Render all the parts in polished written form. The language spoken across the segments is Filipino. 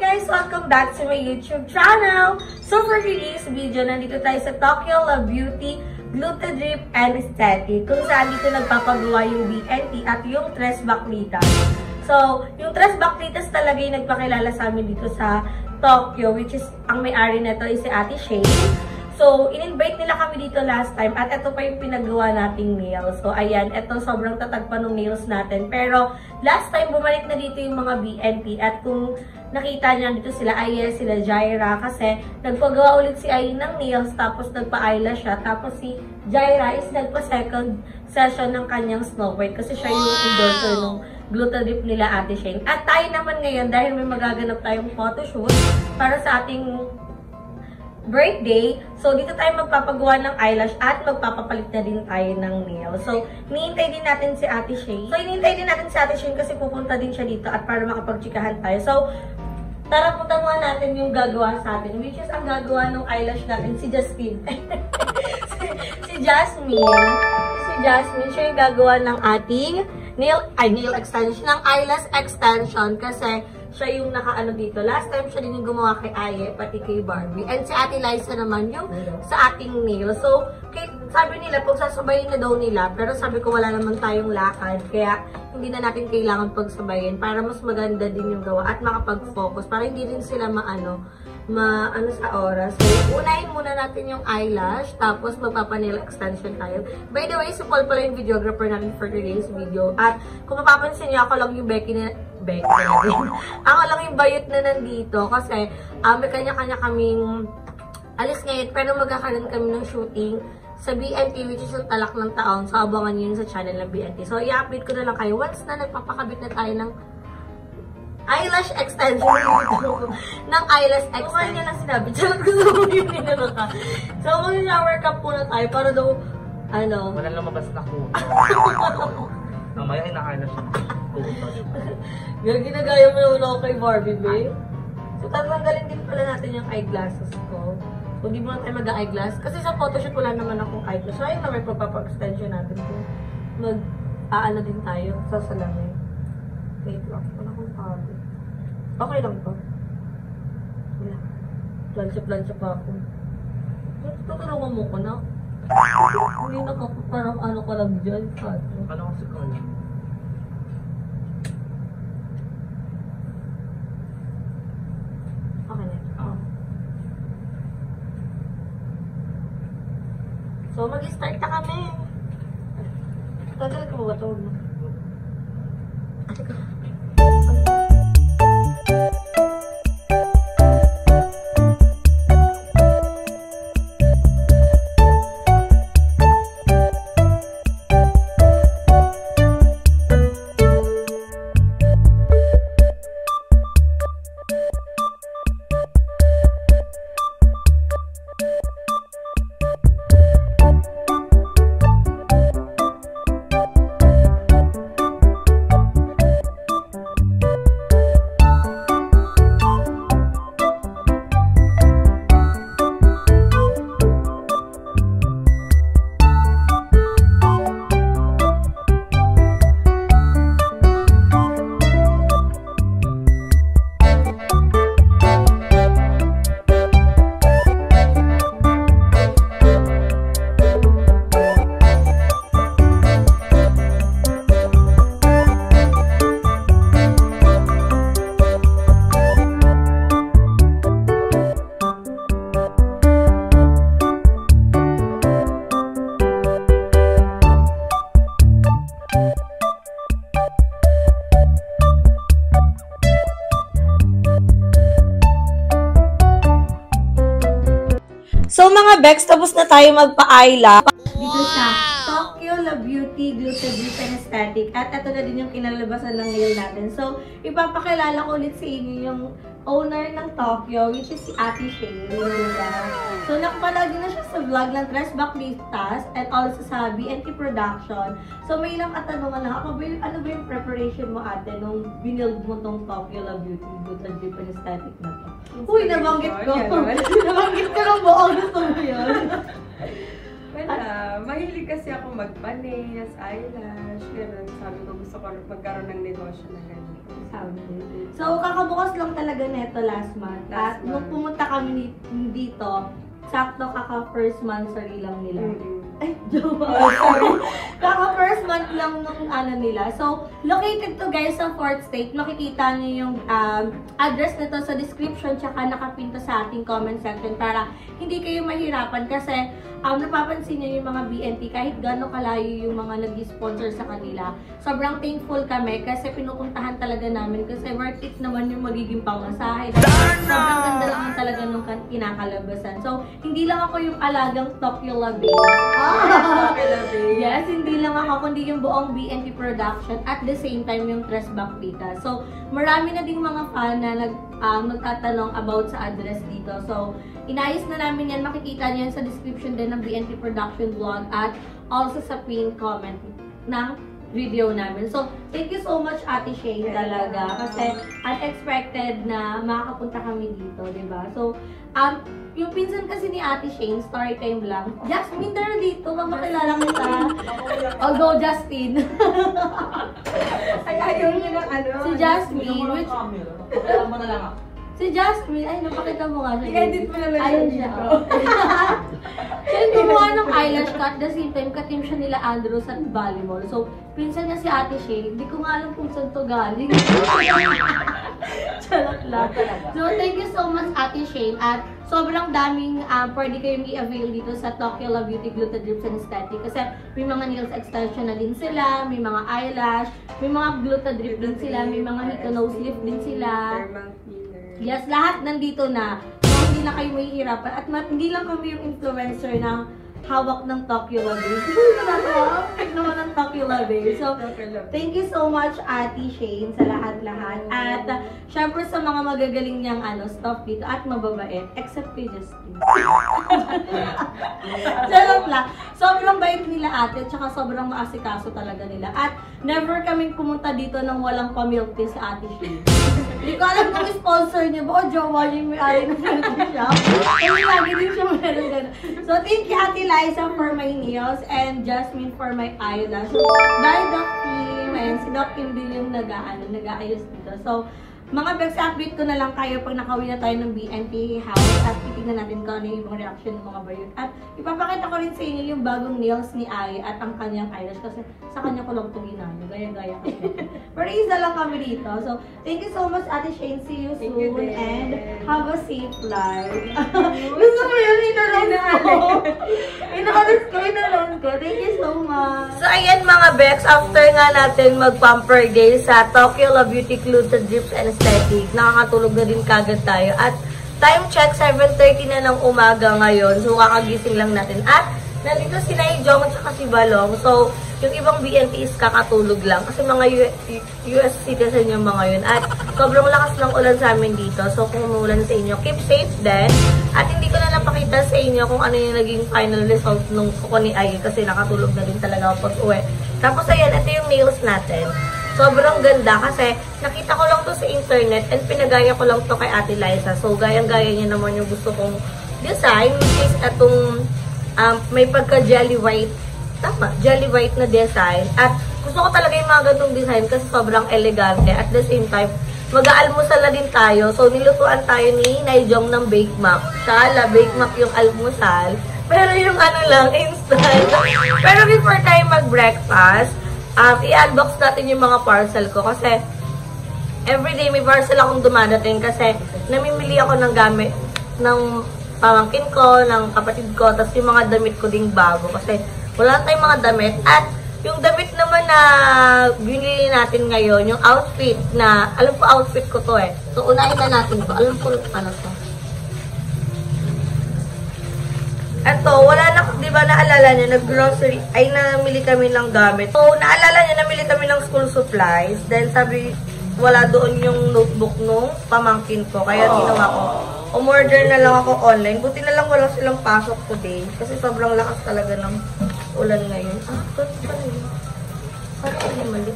guys! Welcome back to my YouTube channel! So for today's video, nandito tayo sa Tokyo Love Beauty Glutadrip and Aesthetic, kung saan dito nagpapagawa yung BNT at yung Tres Backlitas. So, yung Tres Backlitas talaga yung nagpakilala sa amin dito sa Tokyo, which is, ang may-ari nito is si Ate Shane. So, in-invite nila kami dito last time at ito pa yung pinagawa nating nails. So, ayan, ito sobrang tatag pa ng nails natin. Pero, last time bumalik na dito yung mga BNT at kung nakita niya dito sila Aye, sila Jaira kasi nagpagawa ulit si Aye ng nails tapos nagpa-eyelash siya. Tapos si Jaira is nagpa-second session ng kanyang Snow White kasi siya yung endorser ng Glutadrip nila Ate Shane. At tayo naman ngayon dahil may magaganap tayong photoshoot para sa ating birthday. So, dito tayo magpapagawa ng eyelash at magpapapalit na din tayo ng nail. So, hinihintay din natin si Ate Shane. Kasi pupunta din siya dito at para makapagtsikahan tayo. So, tara punta muna natin yung gagawa sa atin. Which is ang gagawa ng eyelash natin, si Jasmine. si Jasmine. Siya yung gagawa ng ating nail extension, ng eyelash extension kasi siya yung nakaano dito. Last time siya din yung gumawa kay Aye, pati kay Barbie. And si Ate Liza naman yung sa ating nail. So, sabi nila, pagsasabayin na daw nila. Pero sabi ko, wala naman tayong lakad. Kaya, hindi na natin kailangan pagsabayin para mas maganda din yung gawa at makapag-focus. Para hindi rin sila maano sa oras. So, unahin muna natin yung eyelash, tapos magpapa-nail extension tayo. By the way, si Paul pala yung videographer natin for today's video. At kung mapapansin niyo, ako lang yung ako lang yung bayot na nandito kasi may kanya-kanya kaming alis ngayon, pero magkakaroon kami ng shooting sa BNT, which is yung talak ng taon. So, abangan nyo yun sa channel ng BNT. So, i-update ko na lang kayo once na nagpapakabit na tayo ng eyelash extension. ng eyelash extension. Kung niya lang sinabi, tsaka gusto mo yung pinalo ka. So, mag-shower cap muna tayo para daw, wala lumabas na kuto. Mamaya ina-eyelash yung kuto. Yung ginagaya mo na ako kay Barbie, babe. So, tatanggalin din pala natin yung eyeglasses ko. So, hindi mo na tayo mag-eyeglass. Kasi sa photoshoot wala naman akong eyeglass. So, ayun na may pagpapa-extension natin kung mag-aano din tayo sa salamin. Wait lang. Wala akong pagod. Okay lang to. Wala. Plansya pa ako. Tutulungan mo ko na. Hindi na ako parang ano ka lang dyan. Ano kasi ko lang? Okay na. So, mag-start na kami. Tagal ka ba ito? So mga Bex, tapos na tayo magpa-eyelash. Dito sa Tokyo Love Beauty Glutadrip and Aesthetic. At ito na din yung kinalabasan ng nail natin. So, ipapakilala ko ulit sa inyo yung owner ng Tokyo, which is si Ate Shane. So, nakapalagi na siya sa vlog ng Tres Backlitas and also sa BNT Production. So, may ilang katanungan lang. Ano ba yung preparation mo, ate, nung binild mo tong Tokyo Love Beauty Glutadrip and Aesthetic na to? Uy, nabanggit ko. Nabanggit ko lang buong. Gusto mo yun? Wala. Mahilig kasi ako magpanes, eyelash, gano'n. Sabi ko gusto ko magkaroon ng negosyo na gano'n. So, kakabukas lang talaga neto last month. Last At nung month. pumunta kami dito, sakto kaka first monthsary lang nila. Ay, joke. Sorry. Kaka first month lang nung ano nila. So, located to guys sa 4th state. Makikita niyo yung address nito sa description tsaka nakapinto sa ating comment section para hindi kayo mahirapan kasi napapansin niyo yung mga BNT kahit gano'ng kalayo yung mga nag-sponsor sa kanila. Sobrang thankful kami kasi pinupuntahan talaga namin kasi worth it naman yung magiging pamasahe. Sobrang ganda lang talaga nung kinakalabasan. So, hindi lang ako yung alagang Tokyo Labe. Yes, hindi lang ako, kundi yung buong BNT production at the same time yung Tres Bakpita. So, marami na ding mga fan na nagtatanong about sa address dito. So, inayos na namin yan. Makikita niyo yan sa description din ng BNT production vlog at also sa pinned comment ng video namin. So, thank you so much Ate Shane talaga kasi unexpected na makakapunta kami dito, di ba? So, yung pinsan kasi ni Ate Shane, story time lang. Jasmine, tara dito, makakilala kita. Although Justin. Ay, ayaw niyo ng ano. Si Jasmine, which... Alam mo na lang ako. Si Jasmine, ay, napakita mo nga siya. I-edit mo na lang Ayun siya siya. dito. Siya yung gumawa ng eyelash cut, at the same time, katim siya nila Andrews at volleyball. So, pinsan niya si Ate Shane, hindi ko nga alam kung saan to galing. Charot lang. So, thank you so much Ate Shane. At sobrang daming pwede kayong i-avail dito sa Tokyo La Beauty Gluta Drips and Aesthetic. Kasi may mga nails extension na din sila, may mga eyelash, may mga gluta drip din sila, may mga hito nose lift din sila. Thermal cleaner. Yes, lahat nandito na. So, hindi na kayo mahihirapan. At hindi lang kami yung influencer na hawak ng Tokyo Labe. Hawak naman ng Tokyo Labe. So, thank you so much, Ate Shane, sa lahat-lahat. At, syempre sa mga magagaling niyang staff dito at mababait, except kay Justin. Charot lang. Sobrang bait nila ate, at saka sobrang maasikaso talaga nila. At, never kaming pumunta dito nang walang pa-milk tea sa Ate Shane. Hindi ko alam kung sponsor niya. Baka jowa niya yung may-ari ng milk tea shop. Kasi lagi din siya meron gano'n. So, thank you, Ate Liza for my nails and Jasmine for my eyelash. Dahil Doc Kim, ayan, si Doc Kim din yung nag-aayos dito. So, mga Bex, update ko na lang kayo pag nakauwi na tayo ng BNT house at titignan natin kung ano yung ibang reaction ng mga bayot. At ipapakita ko rin sa inyo yung bagong nails ni Ai at ang kanyang eyelash kasi sa kanya ko lang ito ginano. Gaya-gaya kasi. Pero isa lang kami dito. So, thank you so much Ate Shane. See you soon and have a safe life. Gusto mo yun? Inalis ko. Thank you so much. So, ayan mga Bex, after nga natin mag-pamper day sa Tokyo La Beauty Gluta Drips and Aesthetic, nakakatulog na din kagad tayo. At time check, 7:30 na ng umaga ngayon. So, kakagising lang natin. At nandito si Naijong at saka si Balong. So, yung ibang BNT is kakatulog lang. Kasi mga US citizen yung mga yun. At sobrang lakas ng ulan sa amin dito. So, kung umulan sa inyo, keep safe din. At hindi ko na napakita sa inyo kung ano yung naging final result nung kuko ni Ai. Kasi nakatulog na din talaga ako pag uwi. Tapos, ayan, ito yung nails natin. Sobrang ganda kasi nakita ko lang to sa internet and pinagaya ko lang to kay Ate Liza. So, gayang-gaya niya naman yung gusto kong design, which is itong may pagka-jelly white. Tama, jelly white na design. At gusto ko talaga yung mga gantong design kasi sobrang elegante. At the same time, mag-aalmusal na din tayo. So, nilutuan tayo ni Naijong ng Bake Mac. Sala, Bake Mac yung almusal. Pero yung ano lang, instant. Pero before tayo mag-breakfast, i-unbox natin yung mga parcel ko kasi everyday may parcel akong dumadating kasi namimili ako ng gamit ng pamangkin ko, ng kapatid ko, tapos yung mga damit ko ding bago kasi wala tayong mga damit. At yung damit naman na binili natin ngayon, yung outfit na, alam ko outfit ko to eh. So, unahin na natin to. Alam ko ano to. Eto, wala na, di ba naalala nyo, nag-grocery, ay namili kami ng gamit. So, naalala nyo, namili kami ng school supplies. Then, sabi, wala doon yung notebook nung pamangkin ko. Kaya ginawa ko, umorder na lang ako online. Buti na lang wala silang pasok today. Kasi sobrang lakas talaga ng ulan ngayon. Ito pa rin. Parang ano mali.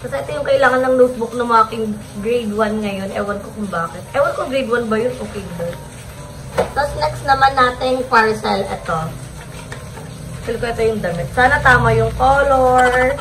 Kasi ito yung kailangan ng notebook ng mga grade 1 ngayon. Ewan ko kung bakit. Ewan ko grade 1 ba yun o kinder. Tapos next naman natin parcel. Ito. Feel ko ito yung damit. Sana tama yung color.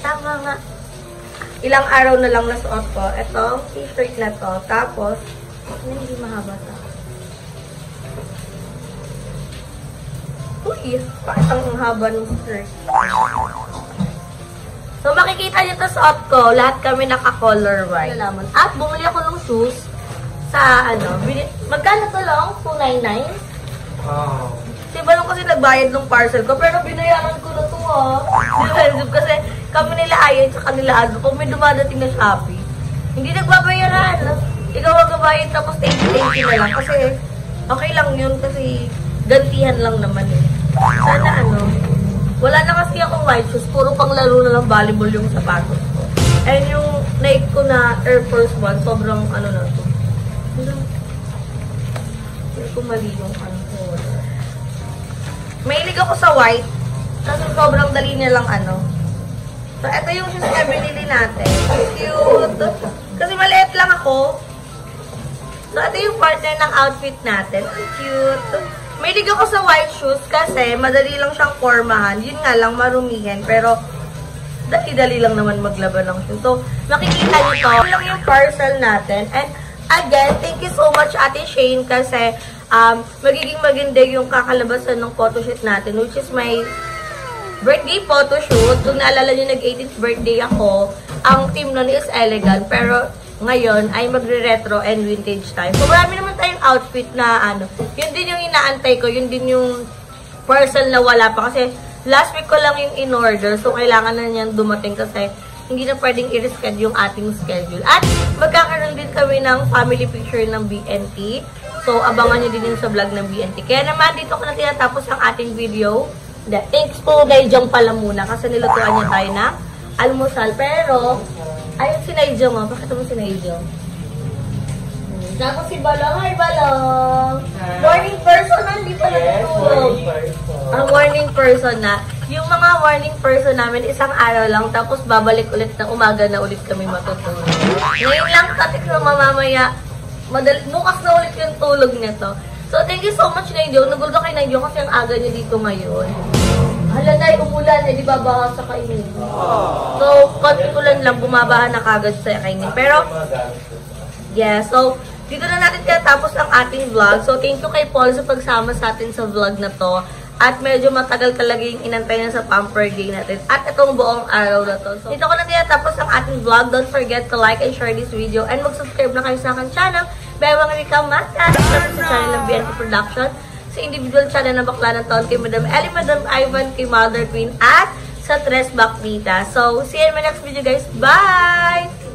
Tama nga. Ilang araw na lang nasuot ko. Ito, t-shirt na to. Tapos, hindi mahaba sa Uy, bakit ang haba ng skirt? So, makikita nyo to suot ko. Lahat kami naka-color white. At bumili ako ng shoes sa, magkano to lang? 299? Wow. Si Balong kasi nagbayad ng parcel ko, pero binayaran ko na to Defensive kasi kami nila Ayan sa kanila Ado. Kung may dumadating na Shopee, hindi nagbabayaran. Ikaw magbabayad tapos thank you na lang. Kasi okay lang yun kasi gantihan lang naman eh. Sana wala na kasi akong white shoes. Puro pang laro na lang volleyball yung sapatos ko. And yung Nike ko na Air Force One, sobrang na to. Hindi ko mali yung color. Mahilig ako sa white. Kasi sobrang dali nilang So, ito yung shoes na binili natin. Cute. Kasi maliit lang ako. So, ito yung partner ng outfit natin. Cute. Mahilig ako sa white shoes kasi madali lang siyang formahan. Yun nga lang, marumihan. Pero, dali-dali lang naman maglaban ng shoes. So, makikita nyo to. Ito lang yung parcel natin. And, again, thank you so much, Ate Shane, kasi magiging maganda yung kakalabasan ng photoshoot natin, which is my birthday photoshoot. Kung naalala nyo, nag-18th birthday ako, ang team nun is elegant, pero ngayon ay magre-retro and vintage time. So, marami naman tayong outfit na yun din yung inaantay ko, yun din yung parcel na wala pa. Kasi last week ko lang yung in-order, so kailangan na niyan dumating kasi hindi na pwedeng i-reschedule yung ating schedule. At magkakaroon din kami ng family picture ng BNT. So, abangan nyo din yun sa vlog ng BNT. Kaya naman, dito ko na tinatapos ang ating video. Thanks po kay Jong pala muna kasi nilutuan niya tayo ng almusal. Pero, ayun si Naijong. Bakit mo si Naijong? Tapos si Balong. Hi, Balong! Morning person na, hindi pa natutulog. Ang morning person na. Yung mga morning person namin, isang araw lang. Tapos babalik ulit na umaga na ulit kami matutulog. Ngayon lang, tatik na mamamaya. Bukas na ulit yung tulog nito. So, thank you so much, Naijong. Nagul ka kay Naijong kasi ang aga niya dito ngayon. Hala na, umulan. Di ba baka sa kainin? So, konti ulan lang, bumabahan na kagad sa kainin. Pero, yeah, so, dito na natin tapos ang ating vlog. So, thank you kay Paul sa pagsama sa atin sa vlog na to. At medyo matagal talaga yung inantay na sa pamper day natin. At itong buong araw na to. So, dito ko na tinatapos ang ating vlog. Don't forget to like and share this video. And mag-subscribe na kayo sa aking channel. Bewang Rika Mata. Subscribe sa channel ng BNT Production. Sa individual channel ng Bakla ng Taon kay Madam Ellie, Madam Ivan, kay Mother Queen. At sa Tres Baknita. So, see you in my next video guys. Bye!